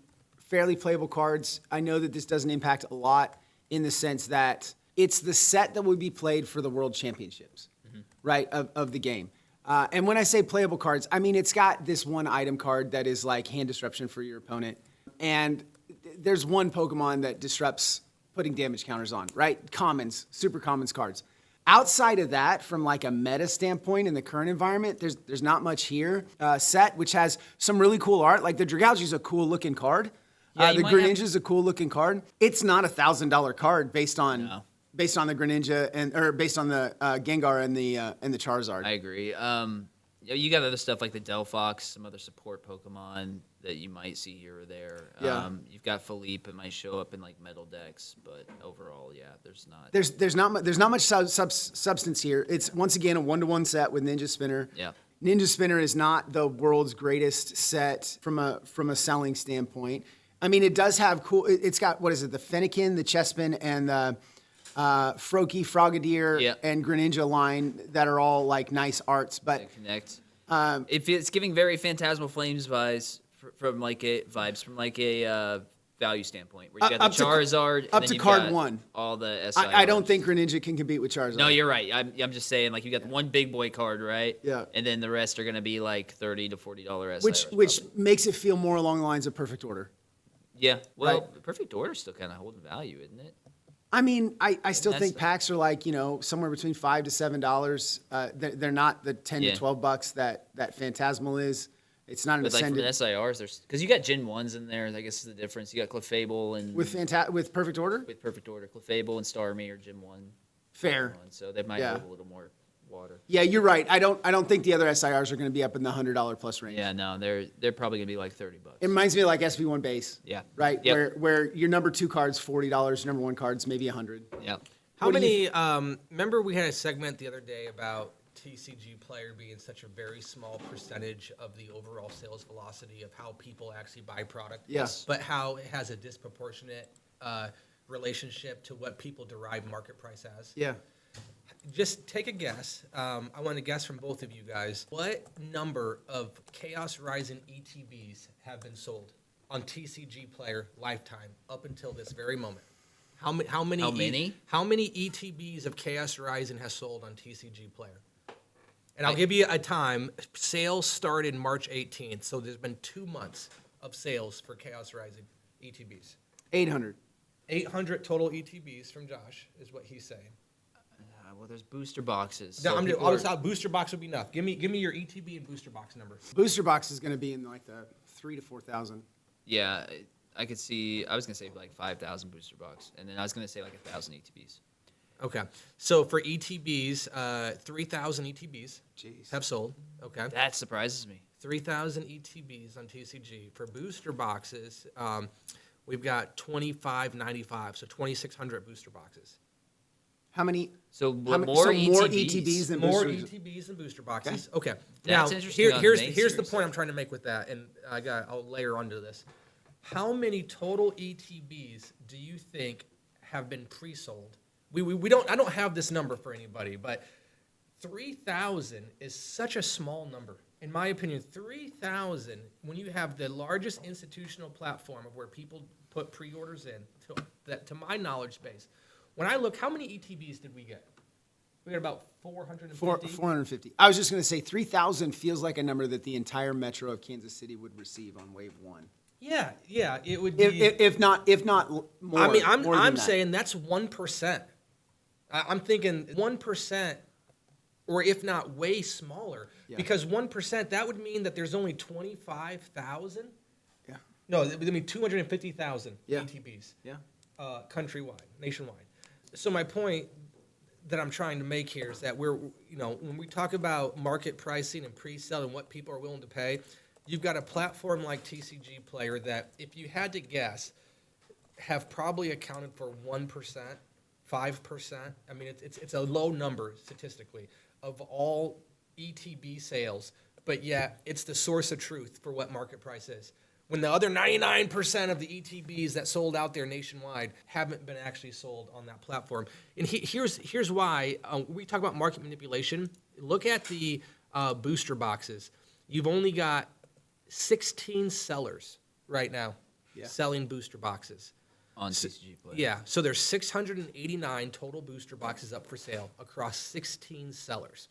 fairly playable cards. I know that this doesn't impact a lot in the sense that it's the set that would be played for the World Championships, right, of the game. And when I say playable cards, I mean it's got this one item card that is like hand disruption for your opponent, and there's one Pokemon that disrupts putting damage counters on, right? Commons, super commons cards. Outside of that, from like a meta standpoint in the current environment, there's not much here. Set, which has some really cool art. Like the Dragalge is a cool looking card. Yeah, you the might have- Greninja is a cool looking card. It's not $1,000 card based on the Greninja or based on the Gengar and the Charizard. I agree. You got other stuff like the Delphox, some other support Pokemon that you might see here or there. Yeah. You've got Philippe. It might show up in like metal decks, but overall, yeah, there's not. There's not much substance here. It's once again a 1-to-1 set with Ninja Spinner. Yeah. Ninja Spinner is not the world's greatest set from a selling standpoint. I mean, it does have cool. It's got what is it? The Fennekin, the Chespin, and the Froakie, Frogadier, and Greninja line that are all like nice arts. But That connect. It's giving very Phantasmal Flames vibes from like a value standpoint, where you got the Charizard up and then to you've card got 1. all the SIRs. I don't think Greninja can compete with Charizard. No, you're right. I'm just saying, like, you got one big boy card, right? Yeah. And then the rest are going to be like $30 to $40 SIRs. Which probably. makes it feel more along the lines of Perfect Order. Yeah. Well, Right. Perfect Order's still kind of holding value, isn't it? I mean, I still that's think the- packs are like, somewhere between $5 to $7. They're not the 10 Yeah. to $12 that Phantasmal is. It's not an But like from ascended. the SIRs, there's because you got Gen 1s in there. I guess is the difference. You got Clefable and With Perfect Order? with Perfect Order. Clefable and Starmie are Gen 1. Fair. So they might Yeah. hold a little more water. Yeah, you're right. I don't think the other SIRs are going to be up in the $100 plus range. Yeah, no, they're probably gonna be like $30. It reminds me of like SP1 base. Yeah. Right? Yep. Where your number 2 card's $40, your number 1 card's maybe $100. Yep. How What do many? Remember, we had a segment the other day about TCG player being such a very small percentage of the overall sales velocity of how people actually buy product. Yes. But how it has a disproportionate relationship to what people derive market price as. Yeah. Just take a guess. I want to guess from both of you guys. What number of Chaos Rising ETBs have been sold on TCG player lifetime up until this very moment? How many? How many? How many ETBs of Chaos Rising has sold on TCG player? And I'll give you a time. Sales started March 18th, so there's been 2 months of sales for Chaos Rising ETBs. 800. 800 total ETBs from Josh is what he's saying. Well, there's booster boxes. No, so I'm just, people are- honestly, booster box would be enough. Give me your ETB and booster box number. Booster box is going to be in like the 3,000 to 4,000. Yeah, I could see. I was gonna say like 5,000 booster box, and then I was gonna say like 1,000 ETBs. Okay, so for ETBs, 3,000 ETBs Jeez. have sold. Okay, That surprises me. 3,000 ETBs on TCG. For booster boxes, we've got 2,595, so 2,600 booster boxes. How many? So How many- more so ETBs. more ETBs than More boosters. ETBs than booster boxes. Okay. That's now, interesting on the here's main the series. point I'm trying to make with that, and I'll layer onto this. How many total ETBs do you think have been pre-sold? We don't. I don't have this number for anybody, but 3,000 is such a small number. In my opinion, 3,000, when you have the largest institutional platform of where people put pre-orders in, to my knowledge base, when I look, how many ETBs did we get? We got about 450. 450. I was just going to say 3,000 feels like a number that the entire metro of Kansas City would receive on wave 1. Yeah, it would be. If not more. I mean, more than I'm that. saying that's 1%. I'm thinking 1%, or if not way smaller, Yeah. because 1% that would mean that there's only 25,000. Yeah. No, it would mean 250,000 Yeah. ETBs. Yeah. Countrywide, nationwide. So my point that I'm trying to make here is that when we talk about market pricing and pre-sale and what people are willing to pay, you've got a platform like TCG Player that, if you had to guess, have probably accounted for 1%, 5%. I mean, it's a low number statistically of all ETB sales, but yet it's the source of truth for what market price is. When the other 99% of the ETBs that sold out there nationwide haven't been actually sold on that platform. And here's why. We talk about market manipulation. Look at the booster boxes. You've only got 16 sellers right now selling booster boxes. On TCG Play. Yeah, so there's 689 total booster boxes up for sale across 16 sellers.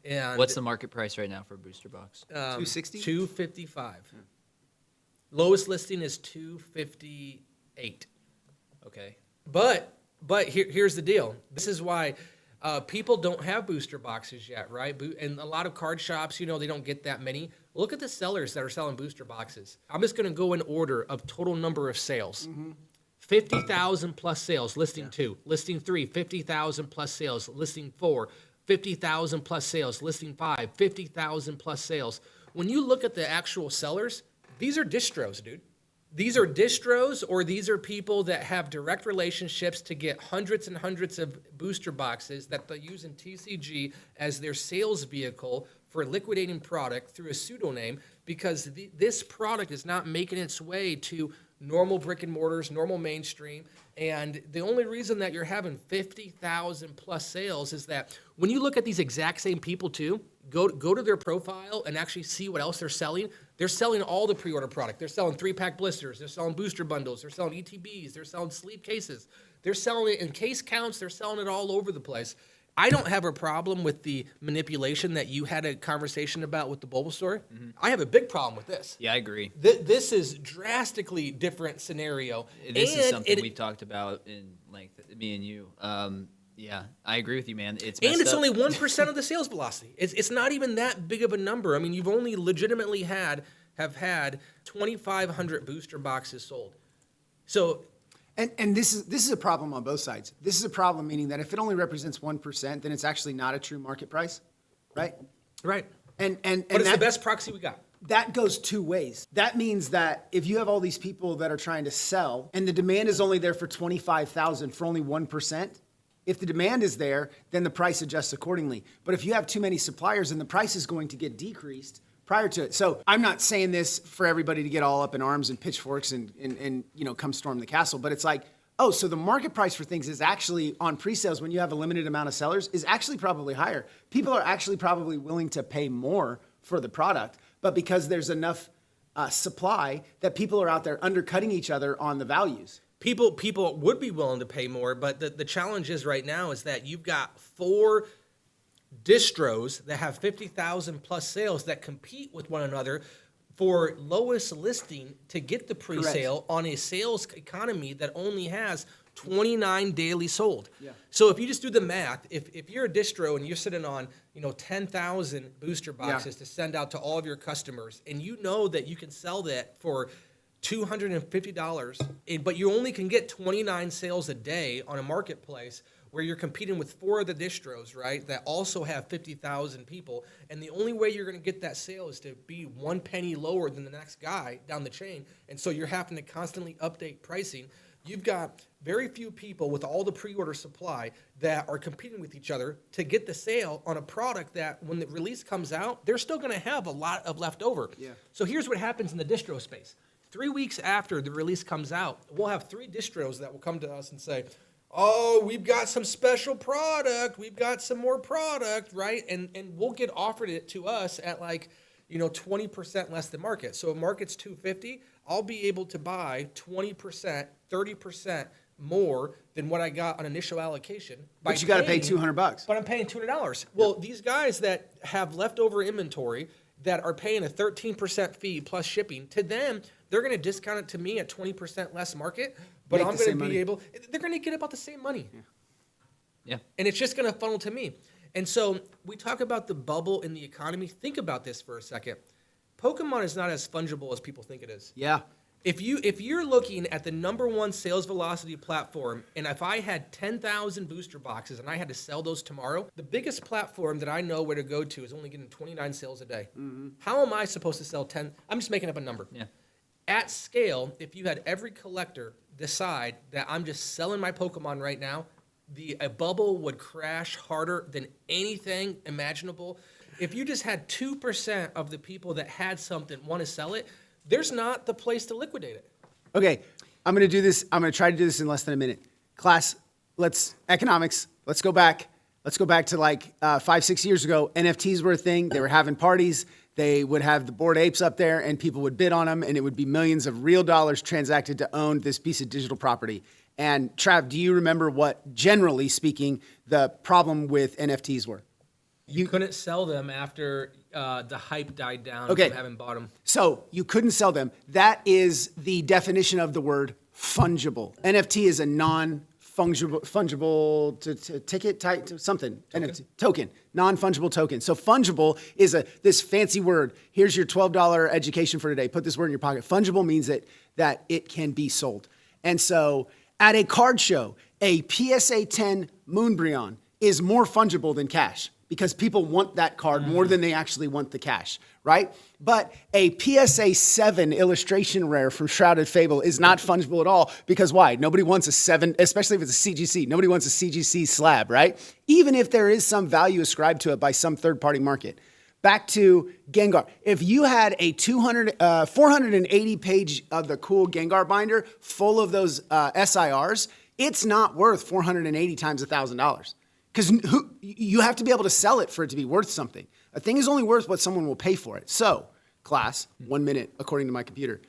And What's the market price right now for a booster box? 260? 255. Lowest listing is 258. Okay. But here's the deal. This is why people don't have booster boxes yet, right? And a lot of card shops, they don't get that many. Look at the sellers that are selling booster boxes. I'm just going to go in order of total number of sales. 50,000 plus sales, listing 2. Listing 3, 50,000 plus sales. Listing 4, 50,000 plus sales. Listing 5, 50,000 plus sales. When you look at the actual sellers, these are distros, dude. These are distros, or these are people that have direct relationships to get hundreds and hundreds of booster boxes that they use in TCG as their sales vehicle for liquidating product through a pseudonym, because this product is not making its way to normal brick and mortars, normal mainstream. And the only reason that you're having 50,000 plus sales is that when you look at these exact same people too, go to their profile and actually see what else they're selling. They're selling all the pre-order product. They're selling 3-pack blisters. They're selling booster bundles. They're selling ETBs. They're selling sleeve cases. They're selling it in case counts. They're selling it all over the place. I don't have a problem with the manipulation that you had a conversation about with the Bulbasaur. I have a big problem with this. Yeah, I agree. This is drastically different scenario. This is something we've talked about in length, me and you. Yeah, I agree with you, man. It's only 1% of the sales velocity. It's not even that big of a number. I mean, you've only legitimately have had 2,500 booster boxes sold. So. And this is a problem on both sides. This is a problem meaning that if it only represents 1%, then it's actually not a true market price, right? Right. But it's the best proxy we got. That goes two ways. That means that if you have all these people that are trying to sell and the demand is only there for 25,000 for only 1%, if the demand is there, then the price adjusts accordingly. But if you have too many suppliers, then the price is going to get decreased prior to it. So I'm not saying this for everybody to get all up in arms and pitchforks and come storm the castle, but it's like, oh, so the market price for things is actually on pre-sales when you have a limited amount of sellers is actually probably higher. People are actually probably willing to pay more for the product, but because there's enough supply that people are out there undercutting each other on the values. People would be willing to pay more, but the challenge is right now is that you've got 4 distros that have 50,000 plus sales that compete with one another for lowest listing to get the pre-sale on a sales economy that only has 29 daily sold. Yeah. So if you just do the math, if you're a distro and you're sitting on 10,000 booster boxes to send out to all of your customers, and you know that you can sell that for $250, but you only can get 29 sales a day on a marketplace where you're competing with 4 of the distros, right, that also have 50,000 people, and the only way you're going to get that sale is to be 1 penny lower than the next guy down the chain, and so you're having to constantly update pricing. You've got very few people with all the pre-order supply that are competing with each other to get the sale on a product that when the release comes out, they're still going to have a lot of leftover. Yeah. So here's what happens in the distro space. 3 weeks after the release comes out, we'll have 3 distros that will come to us and say, oh, we've got some special product. We've got some more product, right? And we'll get offered it to us at 20% less than market. So if market's $250, I'll be able to buy 20%, 30% more than what I got on initial allocation. But you got to pay $200. But I'm paying $200. Well, these guys that have leftover inventory that are paying a 13% fee plus shipping, to them, they're going to discount it to me at 20% less market. But I'm going to be able, they're going to get about the same money. Yeah. And it's just going to funnel to me. And so we talk about the bubble in the economy. Think about this for a second. Pokemon is not as fungible as people think it is. Yeah. If you're looking at the number one sales velocity platform, and if I had 10,000 booster boxes and I had to sell those tomorrow, the biggest platform that I know where to go to is only getting 29 sales a day. Mm-hmm. How am I supposed to sell 10? I'm just making up a number. Yeah. At scale, if you had every collector decide that I'm just selling my Pokemon right now, a bubble would crash harder than anything imaginable. If you just had 2% of the people that had something want to sell it, there's not the place to liquidate it. Okay, I'm going to do this. I'm going to try to do this in less than a minute. Class, economics. Let's go back. Let's go back to like 5-6 years ago. NFTs were a thing. They were having parties. They would have the Bored Apes up there, and people would bid on them, and it would be millions of real dollars transacted to own this piece of digital property. And Trav, do you remember what, generally speaking, the problem with NFTs were? You couldn't sell them after the hype died down Okay. from having bought them. So you couldn't sell them. That is the definition of the word fungible. NFT is a non-fungible ticket type to something. Token? NFT token, non-fungible token. So fungible is this fancy word. Here's your $12 education for today. Put this word in your pocket. Fungible means that it can be sold. And so at a card show, a PSA 10 Moonbryon is more fungible than cash, because people want that card more than they actually want the cash, right? But a PSA 7 illustration rare from Shrouded Fable is not fungible at all, because why? Nobody wants a 7, especially if it's a CGC. Nobody wants a CGC slab, right? Even if there is some value ascribed to it by some third-party market. Back to Gengar. If you had a 480-page of the cool Gengar binder full of those SIRs, it's not worth 480 times $1,000. Because you have to be able to sell it for it to be worth something. A thing is only worth what someone will pay for it. So, class, 1 minute, according to my computer.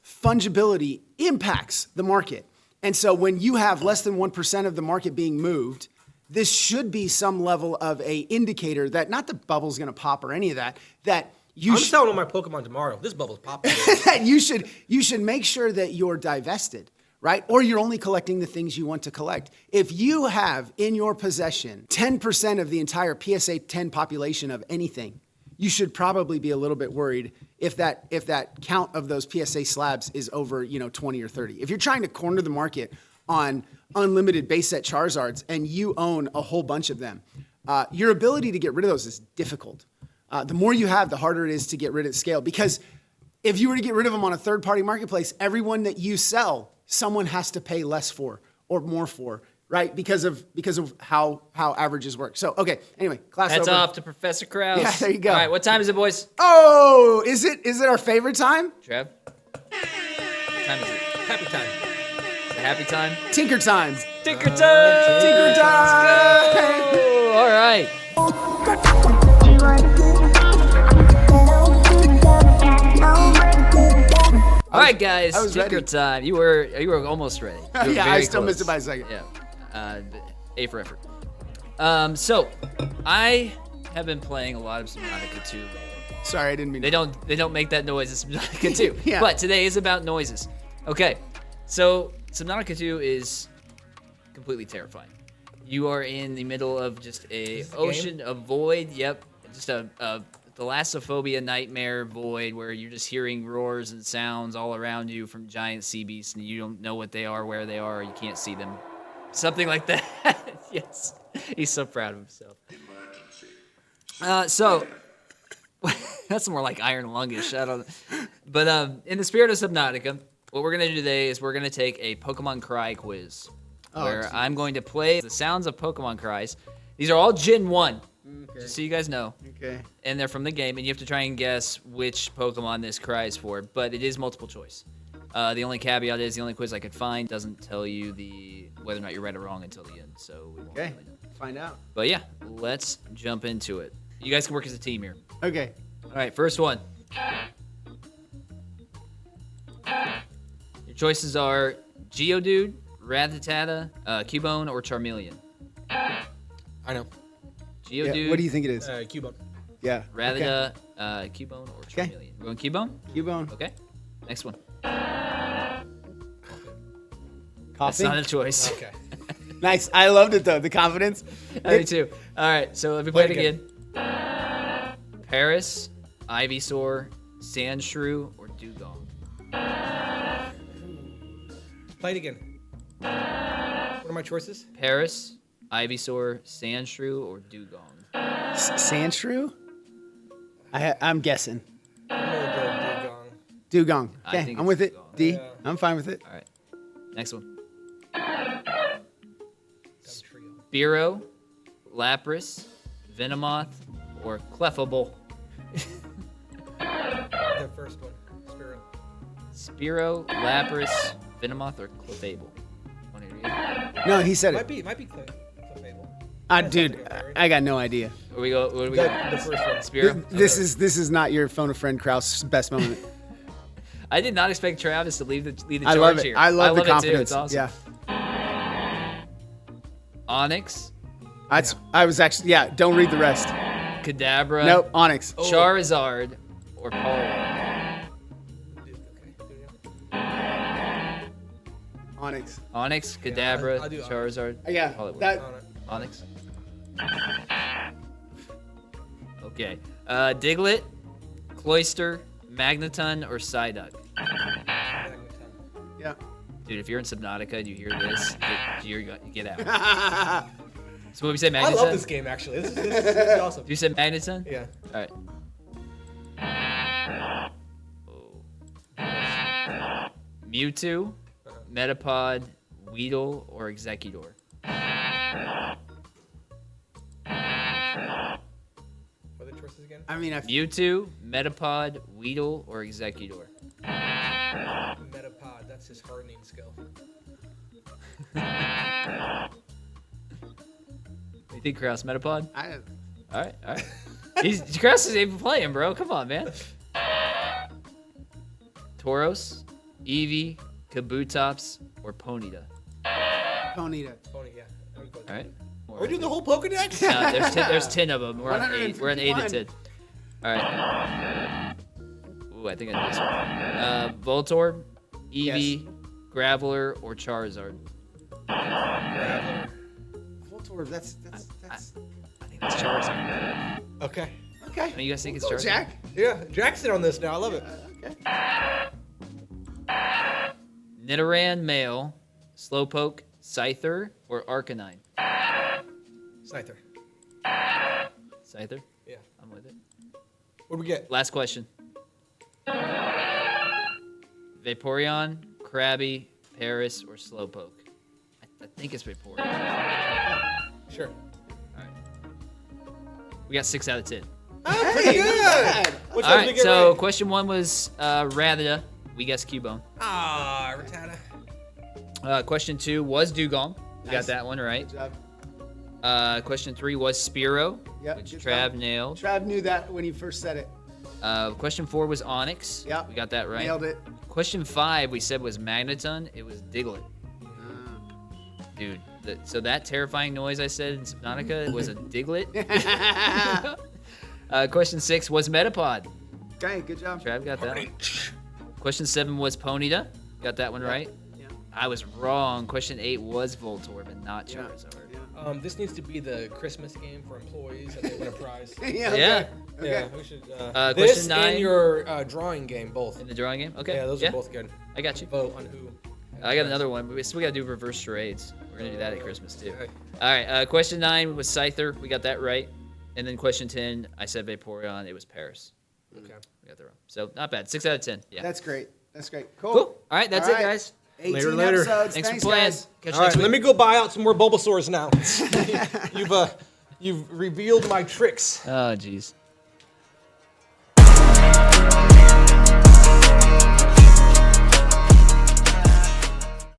Fungibility impacts the market. And so when you have less than 1% of the market being moved, this should be some level of a indicator that not the bubble's going to pop or any of that, that you I'm selling all my Pokemon tomorrow. This bubble's popping. that you should make sure that you're divested. Right? Or you're only collecting the things you want to collect. If you have in your possession 10% of the entire PSA 10 population of anything, you should probably be a little bit worried if that count of those PSA slabs is over 20 or 30. If you're trying to corner the market on unlimited base set Charizards and you own a whole bunch of them, your ability to get rid of those is difficult. The more you have, the harder it is to get rid of scale. Because if you were to get rid of them on a third-party marketplace, everyone that you sell, someone has to pay less for or more for, right? Because of how averages work. So, okay, anyway, class Heads over. off to Professor Krause. Yeah, there you go. All right, what time is it, boys? Oh, is it our favorite time? Trev? What time is it? Happy time. Is it happy time? Tinker time. Tinker time! Tinker time! Let's go! All right. All right, guys. I was Tinker ready. time. You were almost ready. You were Yeah, I very still missed it close. by a second. Yeah. A for effort. So I have been playing a lot of Subnautica 2 lately. Sorry, I didn't mean They don't make that noise in Subnautica 2. Yeah. But today is about noises. Okay. So Subnautica 2 is completely terrifying. You are in the middle of just a ocean of void. Yep. Just a thalassophobia nightmare void where you're just hearing roars and sounds all around you from giant sea beasts and you don't know what they are, where they are, or you can't see them. Something like that. Yes. He's so proud of himself. So that's more like Iron Lungish. I don't. But in the spirit of Subnautica, what we're gonna do today is we're gonna take a Pokemon Cry quiz, where I'm going to play the sounds of Pokemon Cries. These are all Gen 1, just so you guys know. Okay. And they're from the game, and you have to try and guess which Pokemon this cries for. But it is multiple choice. The only caveat is the only quiz I could find doesn't tell you whether or not you're right or wrong until the end. So we won't Okay. really know. Find out. But yeah, let's jump into it. You guys can work as a team here. Okay. All right, first one. Your choices are Geodude, Rattata, Cubone, or Charmeleon. I know. Geodude, Yeah, what do you think it is? Cubone. Yeah. Rattata, Cubone, or Okay. Charmeleon? We're going Cubone? Cubone. Okay. Next one. That's Coffee. not a choice. Okay. Nice. I loved it though. The confidence. I do too. All right, so let me play it Play it again. Paris, Ivysaur, Sandshrew, or Dugong. Play it again. What are my choices? Paris, Ivysaur, Sandshrew, or Dugong? Sandshrew? I'm guessing. I'm gonna go Dugong. Dugong. I Okay, think I'm it's with it. Dugong. D. Yeah. I'm fine with it. All right. Next one. Trio. Spearow, Lapras, Venomoth, or Clefable? The first one. Spiro. Spearow, Lapras, Venomoth, or Clefable? Want to read? No, he said Might it. be Clefable. Dude, I got no idea. Where we go? What do we The got? first one. Spearow. This is not your phone a friend Kraus best moment. I did not expect Travis to lead the I charge love it. here. I love the it too. confidence. It's awesome. Yeah. Onyx, I was actually don't read the rest. Kadabra, Nope, Onyx. Charizard, or Poliwag? Onyx. Onyx, Kadabra, I'll do Onyx. Charizard, Yeah, Poliwag. that Onyx. Okay. Diglett, Cloyster, Magneton, or Psyduck? yeah. Dude, if you're in Subnautica and you hear this, you get out. So what we say, Magneton? I love this game actually. This is awesome. You said Magneton? Yeah. All right. Oh. Mewtwo, Metapod, Weedle, or Executor? What are the choices again? I mean, Mewtwo, Metapod, Weedle, or Executor? Metapod. That's his hardening skill. What do you think, Kraus? Metapod? All right. Kraus isn't even playing, bro. Come on, man. Tauros, Eevee, Kabutops, or Ponyta? Ponyta. Pony, yeah. I would go with All right. Are we doing the whole Pokedex? No, there's 10 of them. We're on 8. We're on 8 to 10. All right. Ooh, I think I know this one. Voltorb, Eevee, Graveler, or Charizard? Graveler. Voltorb. That's. I think that's Charizard. Okay. Okay. I mean, you guys think it's Go, Charizard? Jack. Yeah, Jack's in on this now. I love it. Okay. Nidoran male, Slowpoke, Scyther, or Arcanine? Scyther. Scyther? Yeah. I'm with it. What do we get? Last question. Vaporeon, Krabby, Paris, or Slowpoke? I think it's Vaporeon. Sure. All right. We got 6 out of 10. Oh, pretty good. Which All one did we right, get so right? question 1 was Rattata. We guessed Cubone. Ah, Rattata. Question 2 was Dugong. We got Nice. that one right. Good job. Question 3 was Spearow, Yep, which good Trav job. nailed. Trav knew that when he first said it. Question 4 was Onyx. Yep. We got that right. Nailed it. Question 5 we said was Magneton. It was Diglett. Dude, so that terrifying noise I said in Subnautica was a Diglett. Question 6 was Metapod. Okay, good job. Trav got that one. Question 7 was Ponyta. Got that one right. Yeah. I was wrong. Question 8 was Voltorb and not Yeah. Charizard. Yeah. This needs to be the Christmas game for employees that they win a prize. Yeah. Okay. Yeah. Okay. Yeah, we should. Question This 9. and your drawing game, both. In the drawing game? Okay. Yeah, those are both good. I got you. Vote on who. I got another one. We got to do reverse charades. We're going to do that at Christmas, too. Okay. All right. Question 9 was Scyther. We got that right. And then question 10, I said Vaporeon. It was Paris. Okay. We got that wrong. So not bad. 6 out of 10. Yeah. That's great. That's great. Cool. cool. All right. That's All it, right. guys. 18 Later. episodes. Thanks for playing. Guys. Catch you All next right, week. let me go buy out some more Bulbasaurs now. You've revealed my tricks. Oh, jeez.